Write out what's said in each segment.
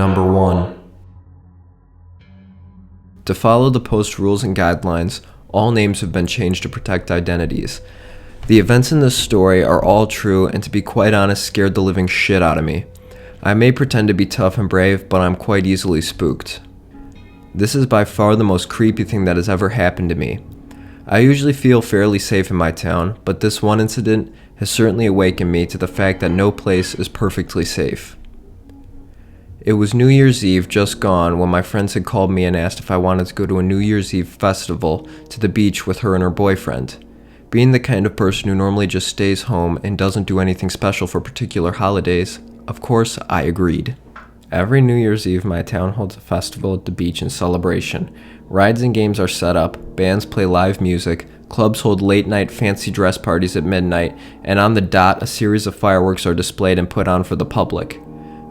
Number 1. To follow the post rules and guidelines, all names have been changed to protect identities. The events in this story are all true, and to be quite honest, scared the living shit out of me. I may pretend to be tough and brave, but I'm quite easily spooked. This is by far the most creepy thing that has ever happened to me. I usually feel fairly safe in my town, but this one incident has certainly awakened me to the fact that no place is perfectly safe. It was New Year's Eve just gone when my friends had called me and asked if I wanted to go to a New Year's Eve festival to the beach with her and her boyfriend. Being the kind of person who normally just stays home and doesn't do anything special for particular holidays, of course I agreed. Every New Year's Eve, my town holds a festival at the beach in celebration. Rides and games are set up, bands play live music, clubs hold late-night fancy dress parties at midnight, and on the dot, a series of fireworks are displayed and put on for the public.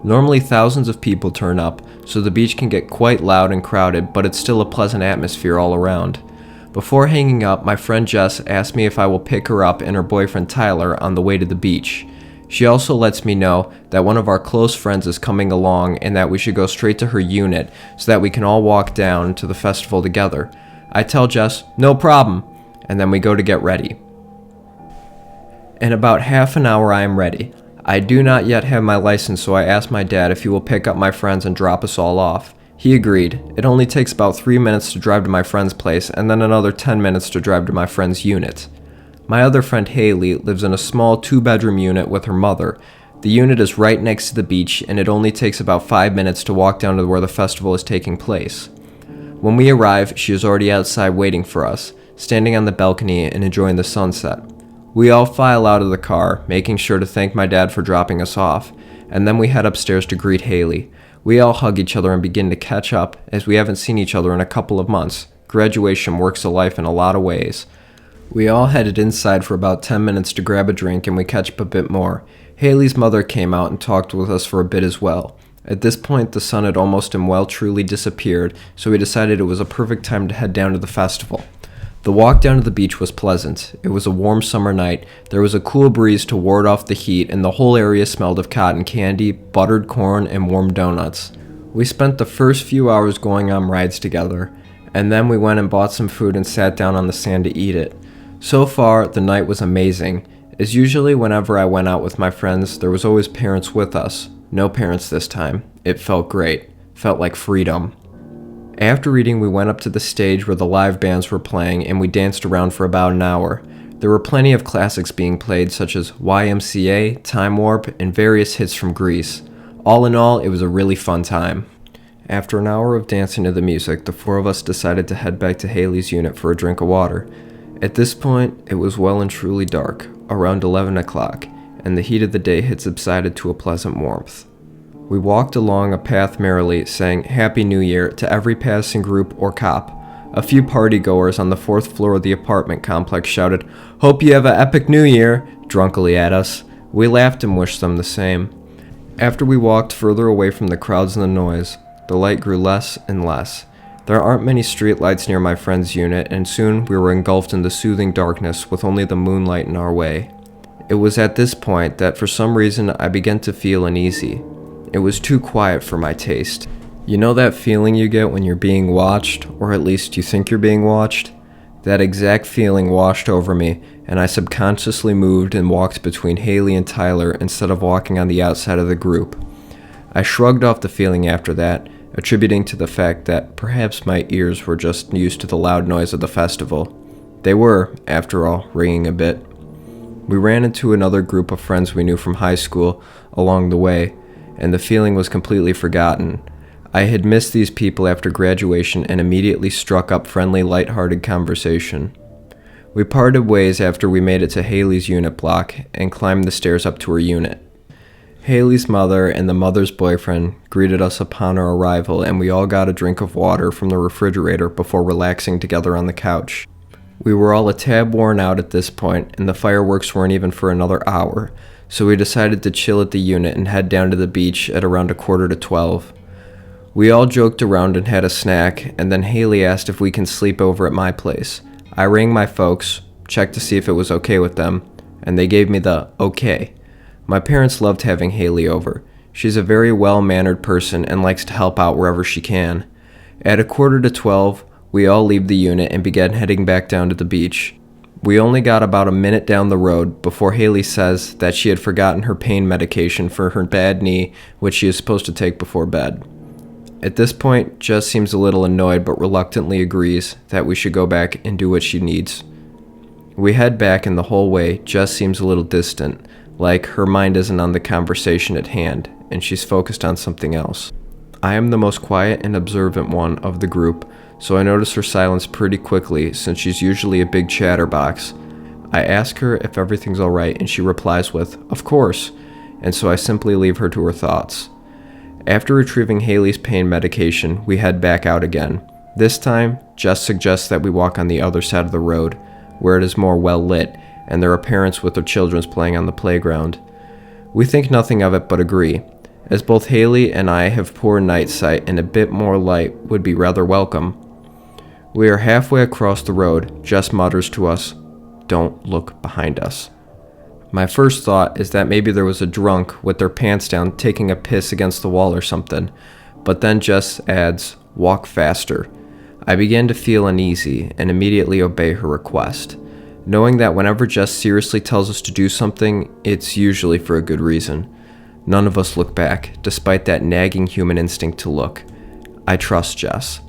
Normally thousands of people turn up, so the beach can get quite loud and crowded, but it's still a pleasant atmosphere all around. Before hanging up, my friend Jess asked me if I will pick her up and her boyfriend Tyler on the way to the beach. She also lets me know that one of our close friends is coming along and that we should go straight to her unit so that we can all walk down to the festival together. I tell Jess, no problem, and then we go to get ready. In about half an hour I am ready. I do not yet have my license, so I asked my dad if he will pick up my friends and drop us all off. He agreed. It only takes about 3 minutes to drive to my friend's place and then another 10 minutes to drive to my friend's unit. My other friend Haley lives in a small 2-bedroom unit with her mother. The unit is right next to the beach, and it only takes about 5 minutes to walk down to where the festival is taking place. When we arrive, she is already outside waiting for us, standing on the balcony and enjoying the sunset. We all file out of the car, making sure to thank my dad for dropping us off, and then we head upstairs to greet Haley. We all hug each other and begin to catch up, as we haven't seen each other in a couple of months. Graduation works a life in a lot of ways. We all headed inside for about 10 minutes to grab a drink, and we catch up a bit more. Haley's mother came out and talked with us for a bit as well. At this point, the sun had almost and well truly disappeared, so we decided it was a perfect time to head down to the festival. The walk down to the beach was pleasant. It was a warm summer night, there was a cool breeze to ward off the heat, and the whole area smelled of cotton candy, buttered corn, and warm donuts. We spent the first few hours going on rides together, and then we went and bought some food and sat down on the sand to eat it. So far, the night was amazing. As usually whenever I went out with my friends, there was always parents with us. No parents this time. It felt great. Felt like freedom. After eating, we went up to the stage where the live bands were playing, and we danced around for about an hour. There were plenty of classics being played, such as YMCA, Time Warp, and various hits from Grease. All in all, it was a really fun time. After an hour of dancing to the music, the 4 of us decided to head back to Haley's unit for a drink of water. At this point, it was well and truly dark, around 11 o'clock, and the heat of the day had subsided to a pleasant warmth. We walked along a path merrily, saying Happy New Year to every passing group or cop. A few partygoers on the 4th floor of the apartment complex shouted, "Hope you have an epic New Year," drunkenly at us. We laughed and wished them the same. After we walked further away from the crowds and the noise, the light grew less and less. There aren't many streetlights near my friend's unit, and soon we were engulfed in the soothing darkness with only the moonlight in our way. It was at this point that for some reason I began to feel uneasy. It was too quiet for my taste. You know that feeling you get when you're being watched, or at least you think you're being watched? That exact feeling washed over me, and I subconsciously moved and walked between Haley and Tyler instead of walking on the outside of the group. I shrugged off the feeling after that, attributing to the fact that perhaps my ears were just used to the loud noise of the festival. They were, after all, ringing a bit. We ran into another group of friends we knew from high school along the way, and the feeling was completely forgotten. I had missed these people after graduation and immediately struck up friendly, light-hearted conversation. We parted ways after we made it to Haley's unit block and climbed the stairs up to her unit. Haley's mother and the mother's boyfriend greeted us upon our arrival, and we all got a drink of water from the refrigerator before relaxing together on the couch. We were all a tad worn out at this point, and the fireworks weren't even for another hour, so we decided to chill at the unit and head down to the beach at around 11:45. We all joked around and had a snack, and then Haley asked if we can sleep over at my place. I rang my folks, checked to see if it was okay with them, and they gave me the okay. My parents loved having Haley over. She's a very well-mannered person and likes to help out wherever she can. At 11:45, we all leave the unit and begin heading back down to the beach. We only got about a minute down the road before Haley says that she had forgotten her pain medication for her bad knee, which she is supposed to take before bed. At this point, Jess seems a little annoyed but reluctantly agrees that we should go back and do what she needs. We head back, and the whole way, Jess seems a little distant, like her mind isn't on the conversation at hand, and she's focused on something else. I am the most quiet and observant one of the group, so I notice her silence pretty quickly since she's usually a big chatterbox. I ask her if everything's alright, and she replies with, "Of course," and so I simply leave her to her thoughts. After retrieving Haley's pain medication, we head back out again. This time, Jess suggests that we walk on the other side of the road, where it is more well lit, and there are parents with their children playing on the playground. We think nothing of it but agree, as both Haley and I have poor night sight and a bit more light would be rather welcome. We are halfway across the road. Jess mutters to us, "Don't look behind us." My first thought is that maybe there was a drunk with their pants down taking a piss against the wall or something, but then Jess adds, "Walk faster." I begin to feel uneasy and immediately obey her request, knowing that whenever Jess seriously tells us to do something, it's usually for a good reason. None of us look back, despite that nagging human instinct to look. I trust Jess.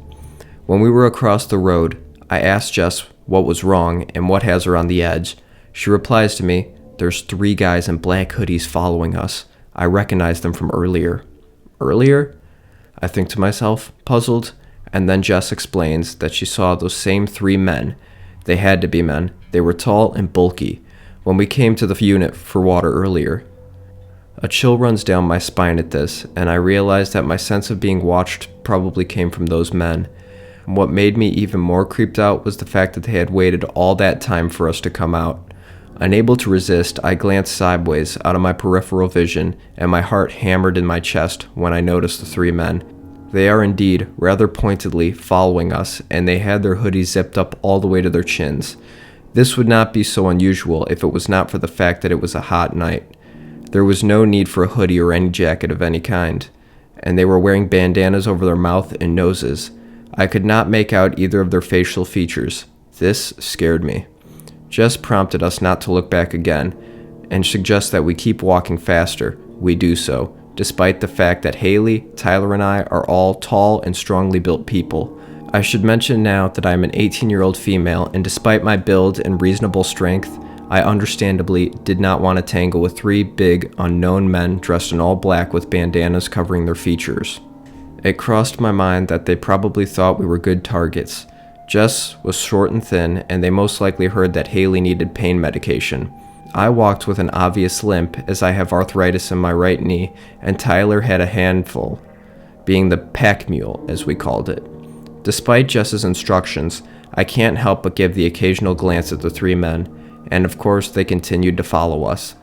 When we were across the road, I asked Jess what was wrong and what has her on the edge. She replies to me, "There's 3 guys in black hoodies following us. I recognize them from earlier." Earlier? I think to myself, puzzled, and then Jess explains that she saw those same 3 men. They had to be men. They were tall and bulky when we came to the unit for water earlier. A chill runs down my spine at this, and I realize that my sense of being watched probably came from those men. What made me even more creeped out was the fact that they had waited all that time for us to come out. Unable to resist, I glanced sideways out of my peripheral vision, and my heart hammered in my chest when I noticed the 3 men. They are indeed, rather pointedly, following us, and they had their hoodies zipped up all the way to their chins. This would not be so unusual if it was not for the fact that it was a hot night. There was no need for a hoodie or any jacket of any kind, and they were wearing bandanas over their mouth and noses. I could not make out either of their facial features. This scared me. Jess prompted us not to look back again, and suggests that we keep walking faster. We do so, despite the fact that Haley, Tyler, and I are all tall and strongly built people. I should mention now that I am an 18-year-old female, and despite my build and reasonable strength, I understandably did not want to tangle with 3 big, unknown men dressed in all black with bandanas covering their features. It crossed my mind that they probably thought we were good targets. Jess was short and thin, and they most likely heard that Haley needed pain medication. I walked with an obvious limp, as I have arthritis in my right knee, and Tyler had a handful, being the pack mule, as we called it. Despite Jess's instructions, I can't help but give the occasional glance at the 3 men, and of course they continued to follow us.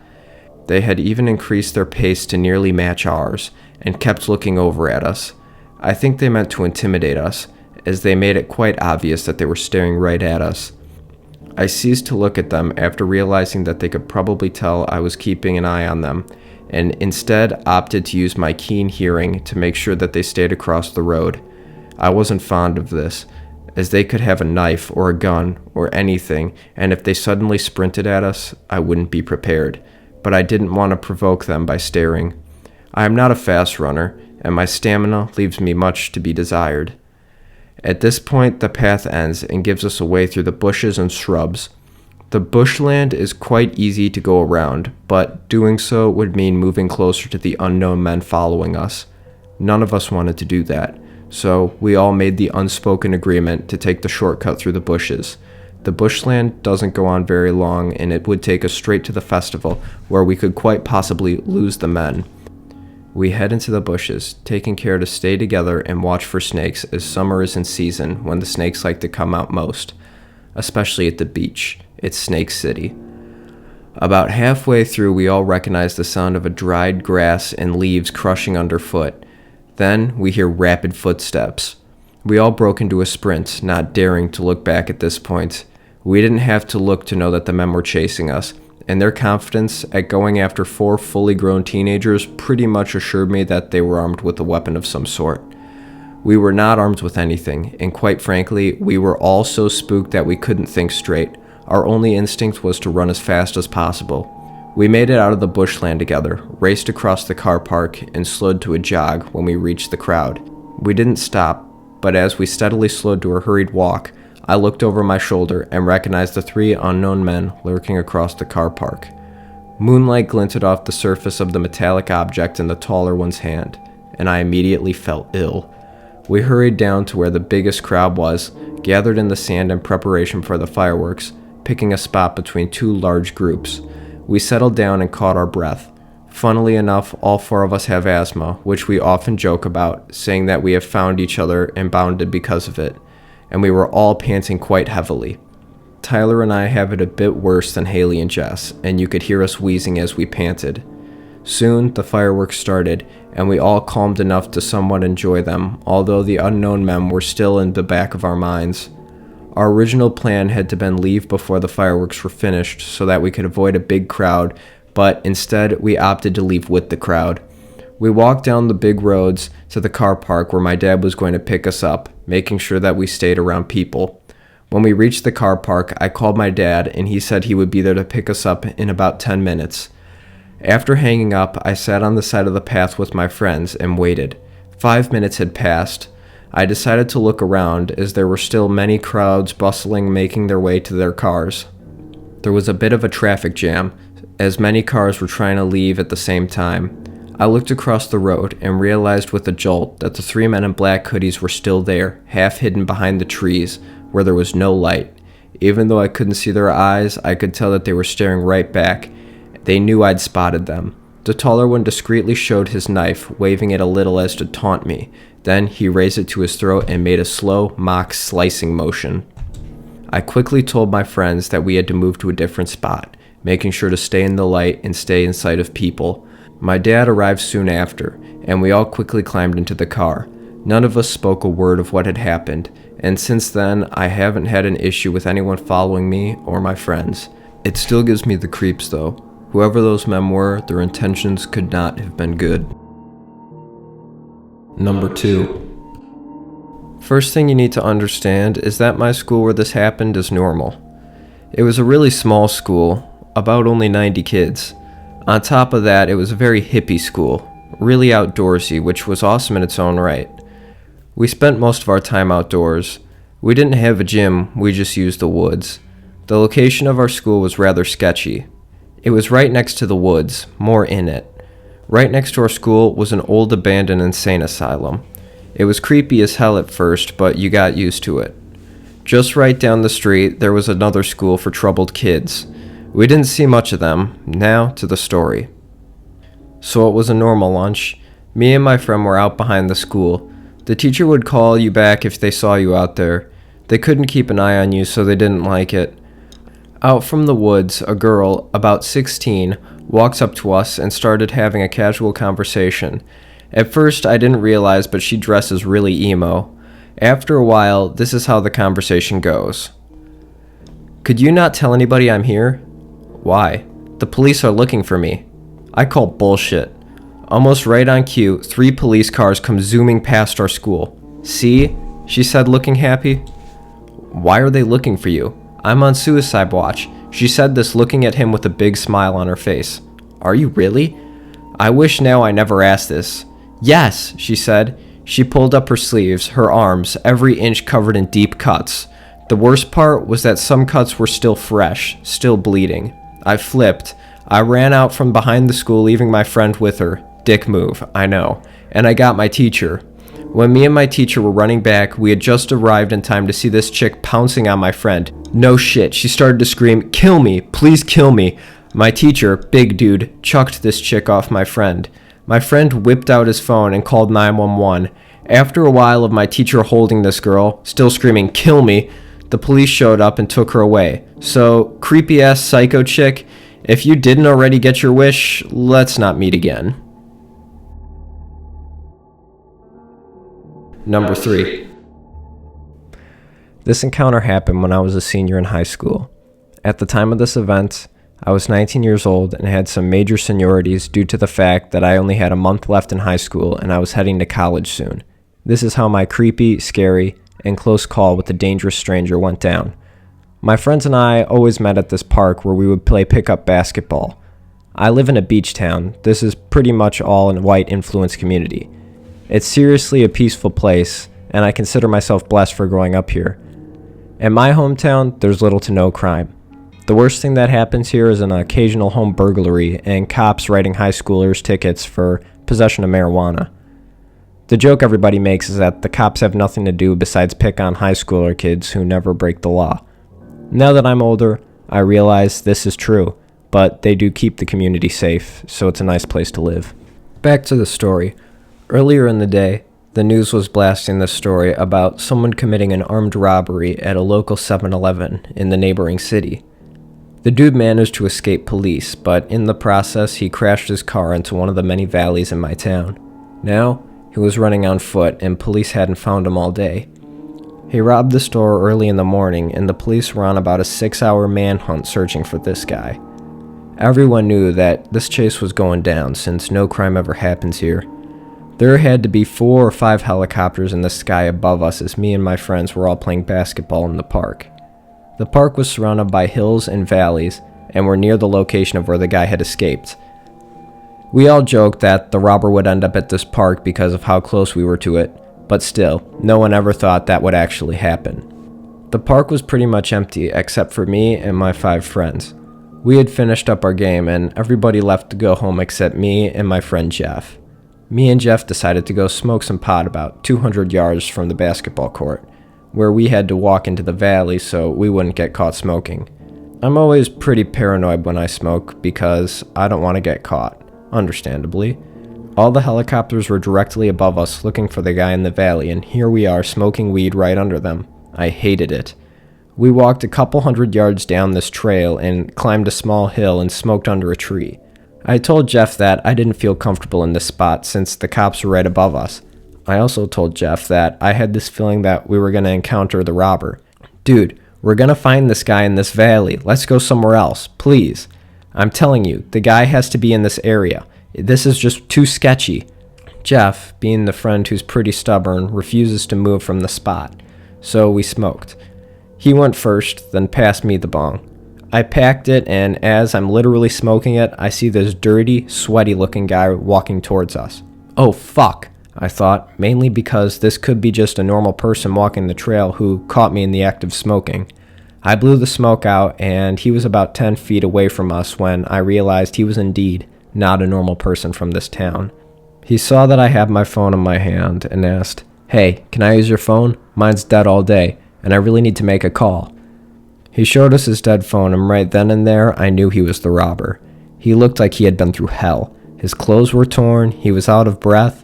They had even increased their pace to nearly match ours, and kept looking over at us. I think they meant to intimidate us, as they made it quite obvious that they were staring right at us. I ceased to look at them after realizing that they could probably tell I was keeping an eye on them, and instead opted to use my keen hearing to make sure that they stayed across the road. I wasn't fond of this, as they could have a knife or a gun or anything, and if they suddenly sprinted at us, I wouldn't be prepared, but I didn't want to provoke them by staring. I am not a fast runner, and my stamina leaves me much to be desired. At this point, the path ends and gives us a way through the bushes and shrubs. The bushland is quite easy to go around, but doing so would mean moving closer to the unknown men following us. None of us wanted to do that, so we all made the unspoken agreement to take the shortcut through the bushes. The bushland doesn't go on very long, and it would take us straight to the festival, where we could quite possibly lose the men. We head into the bushes, taking care to stay together and watch for snakes, as summer is in season when the snakes like to come out most, especially at the beach. It's Snake City. About halfway through, we all recognize the sound of a dried grass and leaves crushing underfoot. Then we hear rapid footsteps. We all broke into a sprint, not daring to look back at this point. We didn't have to look to know that the men were chasing us, and their confidence at going after 4 fully grown teenagers pretty much assured me that they were armed with a weapon of some sort. We were not armed with anything, and quite frankly, we were all so spooked that we couldn't think straight. Our only instinct was to run as fast as possible. We made it out of the bushland together, raced across the car park, and slowed to a jog when we reached the crowd. We didn't stop, but as we steadily slowed to a hurried walk, I looked over my shoulder and recognized the 3 unknown men lurking across the car park. Moonlight glinted off the surface of the metallic object in the taller one's hand, and I immediately felt ill. We hurried down to where the biggest crowd was, gathered in the sand in preparation for the fireworks, picking a spot between 2 large groups. We settled down and caught our breath. Funnily enough, all 4 of us have asthma, which we often joke about, saying that we have found each other and bonded because of it, and we were all panting quite heavily. Tyler and I have it a bit worse than Haley and Jess, and you could hear us wheezing as we panted. Soon, the fireworks started, and we all calmed enough to somewhat enjoy them, although the unknown men were still in the back of our minds. Our original plan had to been leave before the fireworks were finished so that we could avoid a big crowd, but instead we opted to leave with the crowd. We walked down the big roads to the car park where my dad was going to pick us up, making sure that we stayed around people. When we reached the car park, I called my dad and he said he would be there to pick us up in about 10 minutes. After hanging up, I sat on the side of the path with my friends and waited. 5 minutes had passed. I decided to look around as there were still many crowds bustling, making their way to their cars. There was a bit of a traffic jam, as many cars were trying to leave at the same time. I looked across the road and realized with a jolt that the 3 men in black hoodies were still there, half hidden behind the trees, where there was no light. Even though I couldn't see their eyes, I could tell that they were staring right back. They knew I'd spotted them. The taller one discreetly showed his knife, waving it a little as to taunt me. Then he raised it to his throat and made a slow, mock slicing motion. I quickly told my friends that we had to move to a different spot, making sure to stay in the light and stay in sight of people. My dad arrived soon after, and we all quickly climbed into the car. None of us spoke a word of what had happened, and since then, I haven't had an issue with anyone following me or my friends. It still gives me the creeps though. Whoever those men were, their intentions could not have been good. Number 2. First thing you need to understand is that my school where this happened is normal. It was a really small school, about only 90 kids. On top of that, it was a very hippie school, really outdoorsy, which was awesome in its own right. We spent most of our time outdoors. We didn't have a gym, we just used the woods. The location of our school was rather sketchy. It was right next to the woods, more in it. Right next to our school was an old abandoned insane asylum. It was creepy as hell at first, but you got used to it. Just right down the street, there was another school for troubled kids. We didn't see much of them. Now to the story. So it was a normal lunch. Me and my friend were out behind the school. The teacher would call you back if they saw you out there. They couldn't keep an eye on you, so they didn't like it. Out from the woods, a girl, about 16, walks up to us and started having a casual conversation. At first, I didn't realize, but she dresses really emo. After a while, this is how the conversation goes. "Could you not tell anybody I'm here?" "Why?" "The police are looking for me." I call bullshit. Almost right on cue, 3 police cars come zooming past our school. "See?" she said, looking happy. "Why are they looking for you?" "I'm on suicide watch." She said this looking at him with a big smile on her face. "Are you really?" "I wish now I never asked this." "Yes," she said. She pulled up her sleeves, her arms, every inch covered in deep cuts. The worst part was that some cuts were still fresh, still bleeding. I flipped. I ran out from behind the school, leaving my friend with her. Dick move, I know. And I got my teacher. When me and my teacher were running back, we had just arrived in time to see this chick pouncing on my friend. No shit, she started to scream, "Kill me, please kill me." My teacher, big dude, chucked this chick off my friend. My friend whipped out his phone and called 911. After a while of my teacher holding this girl, still screaming, "Kill me," the police showed up and took her away. So, creepy ass psycho chick, if you didn't already get your wish, let's not meet again. Number 3. This encounter happened when I was a senior in high school. At the time of this event, I was 19 years old and had some major seniorities due to the fact that I only had a month left in high school and I was heading to college soon. This is how my creepy, scary, and close call with a dangerous stranger went down. My friends and I always met at this park where we would play pickup basketball. I live in a beach town. This is pretty much all a white influence community. It's seriously a peaceful place, and I consider myself blessed for growing up here. In my hometown, there's little to no crime. The worst thing that happens here is an occasional home burglary and cops writing high schoolers tickets for possession of marijuana. The joke everybody makes is that the cops have nothing to do besides pick on high schooler kids who never break the law. Now that I'm older, I realize this is true, but they do keep the community safe, so it's a nice place to live. Back to the story. Earlier in the day, the news was blasting this story about someone committing an armed robbery at a local 7-Eleven in the neighboring city. The dude managed to escape police, but in the process, he crashed his car into one of the many valleys in my town. Now, he was running on foot, and police hadn't found him all day. He robbed the store early in the morning, and the police were on about a 6-hour manhunt searching for this guy. Everyone knew that this chase was going down, since no crime ever happens here. There had to be 4 or 5 helicopters in the sky above us as me and my friends were all playing basketball in the park. The park was surrounded by hills and valleys, and were near the location of where the guy had escaped. We all joked that the robber would end up at this park because of how close we were to it, but still, no one ever thought that would actually happen. The park was pretty much empty except for me and my 5 friends. We had finished up our game and everybody left to go home except me and my friend Jeff. Me and Jeff decided to go smoke some pot about 200 yards from the basketball court, where we had to walk into the valley so we wouldn't get caught smoking. I'm always pretty paranoid when I smoke because I don't want to get caught, understandably. All the helicopters were directly above us looking for the guy in the valley, and here we are smoking weed right under them. I hated it. We walked a couple 100 yards down this trail and climbed a small hill and smoked under a tree. I told Jeff that I didn't feel comfortable in this spot since the cops were right above us. I also told Jeff that I had this feeling that we were going to encounter the robber. Dude, we're going to find this guy in this valley. Let's go somewhere else, please. I'm telling you, the guy has to be in this area. This is just too sketchy. Jeff, being the friend who's pretty stubborn, refuses to move from the spot. So we smoked. He went first, then passed me the bong. I packed it, and as I'm literally smoking it, I see this dirty, sweaty-looking guy walking towards us. Oh, fuck, I thought, mainly because this could be just a normal person walking the trail who caught me in the act of smoking. I blew the smoke out, and he was about 10 feet away from us when I realized he was indeed not a normal person from this town. He saw that I had my phone in my hand and asked, "Hey, can I use your phone? Mine's dead all day, and I really need to make a call." He showed us his dead phone, and right then and there, I knew he was the robber. He looked like he had been through hell. His clothes were torn, he was out of breath,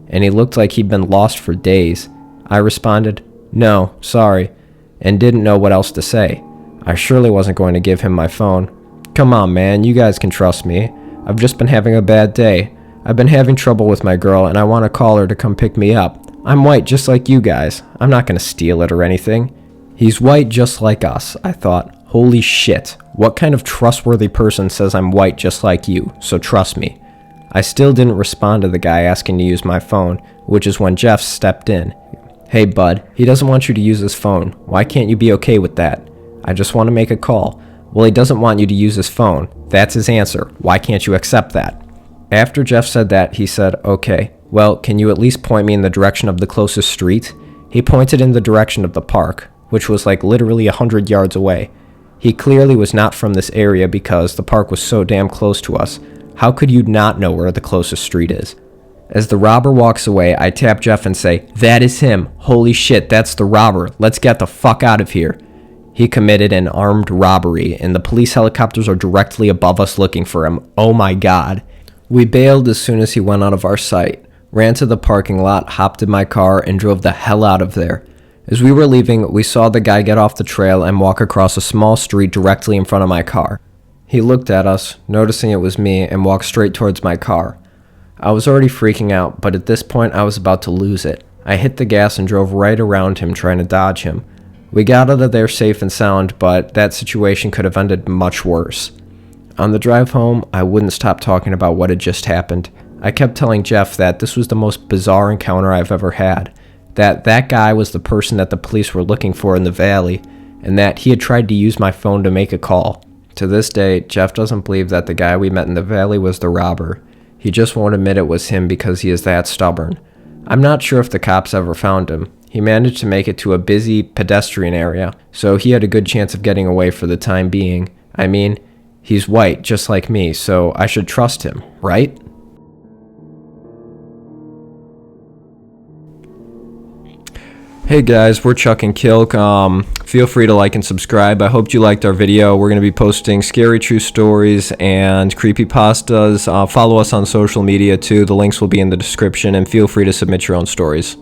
and he looked like he'd been lost for days. I responded, "No, sorry," and didn't know what else to say. I surely wasn't going to give him my phone. "Come on, man, you guys can trust me. I've just been having a bad day. I've been having trouble with my girl, and I want to call her to come pick me up. I'm white just like you guys. I'm not going to steal it or anything." He's white just like us, I thought. Holy shit, what kind of trustworthy person says I'm white just like you, so trust me? I still didn't respond to the guy asking to use my phone, which is when Jeff stepped in. "Hey bud, he doesn't want you to use his phone. Why can't you be okay with that?" "I just want to make a call." "Well, he doesn't want you to use his phone. That's his answer. Why can't you accept that?" After Jeff said that, he said, "Okay, well, can you at least point me in the direction of the closest street?" He pointed in the direction of the park, which was like literally 100 yards away. He clearly was not from this area because the park was so damn close to us. How could you not know where the closest street is? As the robber walks away, I tap Jeff and say, "That is him. Holy shit, that's the robber. Let's get the fuck out of here." He committed an armed robbery, and the police helicopters are directly above us looking for him. Oh my god. We bailed as soon as he went out of our sight, ran to the parking lot, hopped in my car, and drove the hell out of there. As we were leaving, we saw the guy get off the trail and walk across a small street directly in front of my car. He looked at us, noticing it was me, and walked straight towards my car. I was already freaking out, but at this point I was about to lose it. I hit the gas and drove right around him, trying to dodge him. We got out of there safe and sound, but that situation could have ended much worse. On the drive home, I wouldn't stop talking about what had just happened. I kept telling Jeff that this was the most bizarre encounter I've ever had, that guy was the person that the police were looking for in the valley, and that he had tried to use my phone to make a call. To this day, Jeff doesn't believe that the guy we met in the valley was the robber. He just won't admit it was him because he is that stubborn. I'm not sure if the cops ever found him. He managed to make it to a busy pedestrian area, so he had a good chance of getting away for the time being. I mean, he's white, just like me, so I should trust him, right? Hey guys, we're Chuck and Kilc. Feel free to like and subscribe. I hope you liked our video. We're going to be posting scary true stories and creepypastas. Follow us on social media too. The links will be in the description, and feel free to submit your own stories.